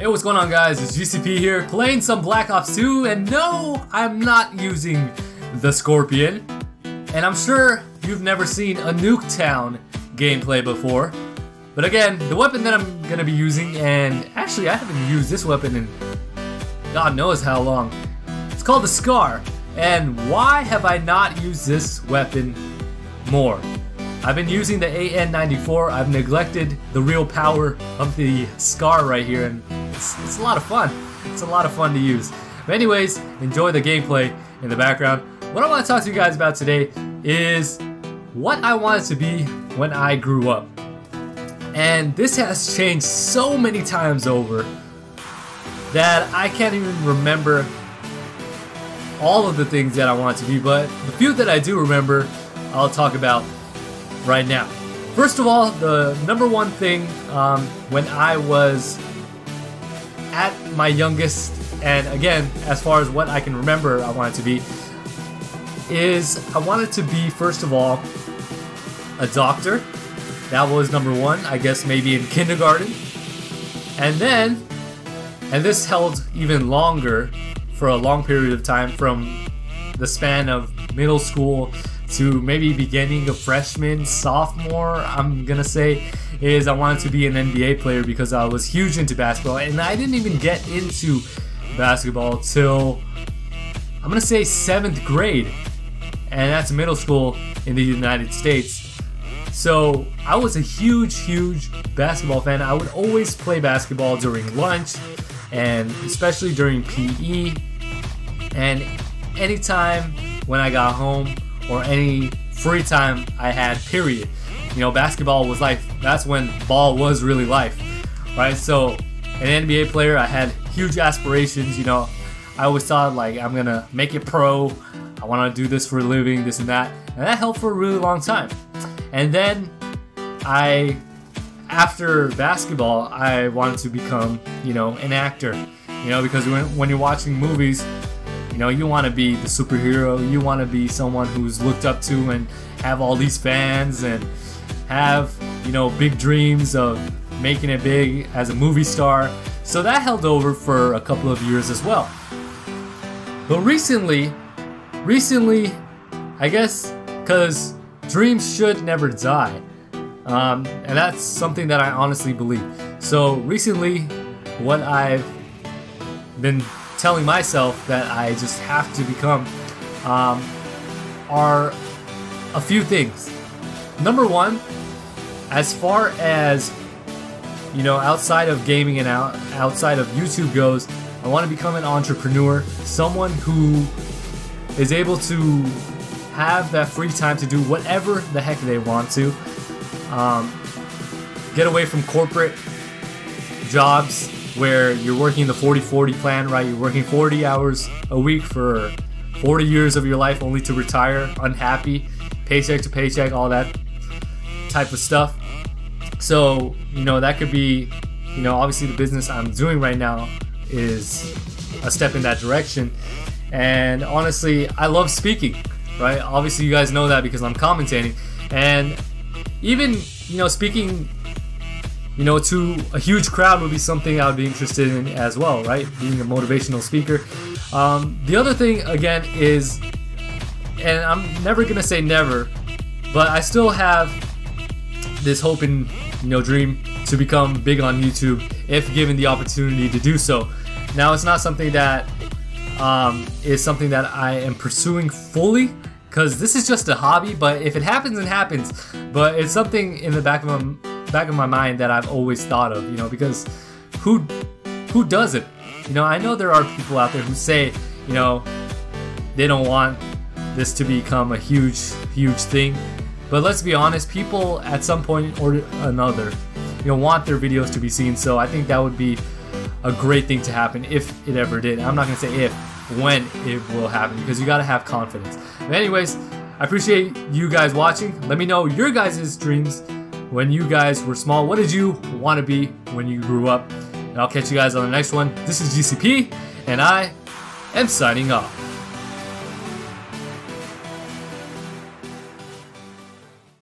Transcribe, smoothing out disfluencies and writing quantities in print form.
Hey, what's going on, guys? It's GCP here, playing some Black Ops 2, and no, I'm not using the Scorpion. And I'm sure you've never seen a Nuketown gameplay before. But again, the weapon that I'm gonna be using, and actually I haven't used this weapon in God knows how long. It's called the Scar. And why have I not used this weapon more? I've been using the AN-94. I've neglected the real power of the Scar right here, and it's a lot of fun. It's a lot of fun to use. But anyways, enjoy the gameplay in the background. What I want to talk to you guys about today is what I wanted to be when I grew up. And this has changed so many times over that I can't even remember all of the things that I want to be, but the few that I do remember, I'll talk about right now. First of all, the number one thing when I was at my youngest, and again, as far as what I can remember I wanted to be, is I wanted to be, first of all, a doctor. That was number one, I guess maybe in kindergarten. And then, and this held even longer for a long period of time, from the span of middle school to maybe beginning of freshman, sophomore, I'm gonna say, is I wanted to be an NBA player because I was huge into basketball, and I didn't even get into basketball till, I'm gonna say, 7th grade, and that's middle school in the United States. So I was a huge basketball fan. I would always play basketball during lunch, and especially during PE, and anytime when I got home or any free time I had, period. You know, basketball was life. That's when ball was really life, right? So, an NBA player, I had huge aspirations. You know, I always thought, like, I'm gonna make it pro. I want to do this for a living, this and that, and that helped for a really long time. And then after basketball, I wanted to become, you know, an actor. You know, because when you're watching movies, you know, you want to be the superhero. You want to be someone who's looked up to and have all these fans and have, you know, big dreams of making it big as a movie star. So that held over for a couple of years as well. But recently, I guess, because dreams should never die. And that's something that I honestly believe. So recently, what I've been telling myself that I just have to become are a few things. Number one, as far as, you know, outside of gaming and outside of YouTube goes, I want to become an entrepreneur, someone who is able to have that free time to do whatever the heck they want to. Get away from corporate jobs where you're working the 40-40 plan, right? You're working 40 hours a week for 40 years of your life only to retire unhappy, paycheck to paycheck, all that type of stuff. So, you know, that could be, you know, obviously the business I'm doing right now is a step in that direction. And honestly, I love speaking, right? Obviously you guys know that because I'm commentating. And even, you know, speaking, you know, to a huge crowd would be something I would be interested in as well, right? Being a motivational speaker. The other thing, again, is, and I'm never gonna say never, but I still have this hope and, you know, dream to become big on YouTube if given the opportunity to do so. Now, it's not something that is something that I am pursuing fully, because this is just a hobby. But if it happens, it happens. But it's something in the back of my mind that I've always thought of, you know, because who does it? You know, I know there are people out there who say, you know, they don't want this to become a huge thing. But let's be honest, people at some point or another, you know, want their videos to be seen. So I think that would be a great thing to happen if it ever did. I'm not gonna say if, when it will happen, because you gotta have confidence. But anyways, I appreciate you guys watching. Let me know your guys' dreams when you guys were small. What did you want to be when you grew up? And I'll catch you guys on the next one. This is GCP, and I am signing off.